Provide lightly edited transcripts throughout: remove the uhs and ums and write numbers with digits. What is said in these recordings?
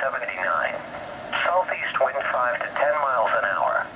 79. Southeast wind 5 to 10 miles an hour.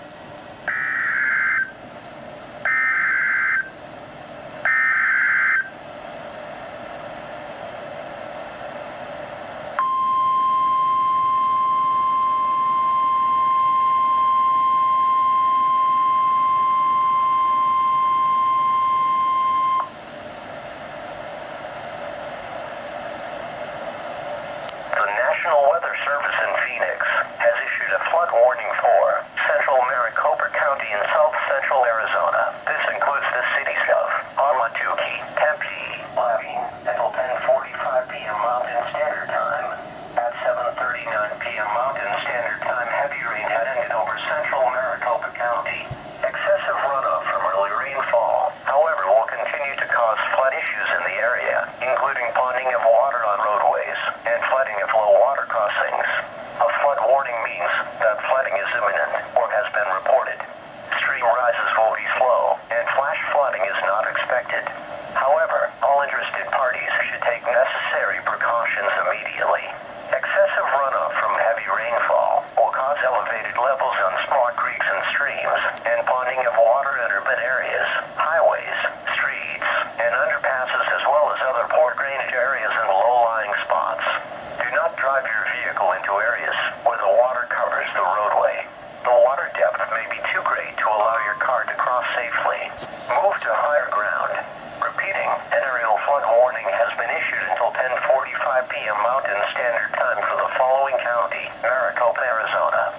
The National Weather Service in Phoenix has issued a flood warning for central Maricopa County in south central Arizona. This includes the cities of Ahwatukee, Tempe, Lavigne, until 10:45 p.m. Mountain Standard Time. At 7:39 p.m. Mountain Standard Time, heavy rain had ended over central Maricopa County. Excessive runoff from early rainfall, however, will continue to cause flood issues in the area, including ponding of water on roadways and flooding of low water crossings. A flood warning means that flooding is imminent or has been reported. Stream rises will be slow, and flash flooding is not expected. However, all interested parties should take necessary precautions immediately. Excessive runoff from heavy rainfall will cause elevated levels on small creeks and streams, and ponding of water in urban areas, highways, streets, and underpasses, as well as other poor drainage areas and low-lying spots. Do not drive your vehicle into areas where the water covers the roadway. The water depth may be too great to allow your car to cross safely. Move to higher ground. Repeating, an aerial flood warning has been issued until 10:45 p.m. Mountain Standard Time for the following county: Maricopa, Arizona.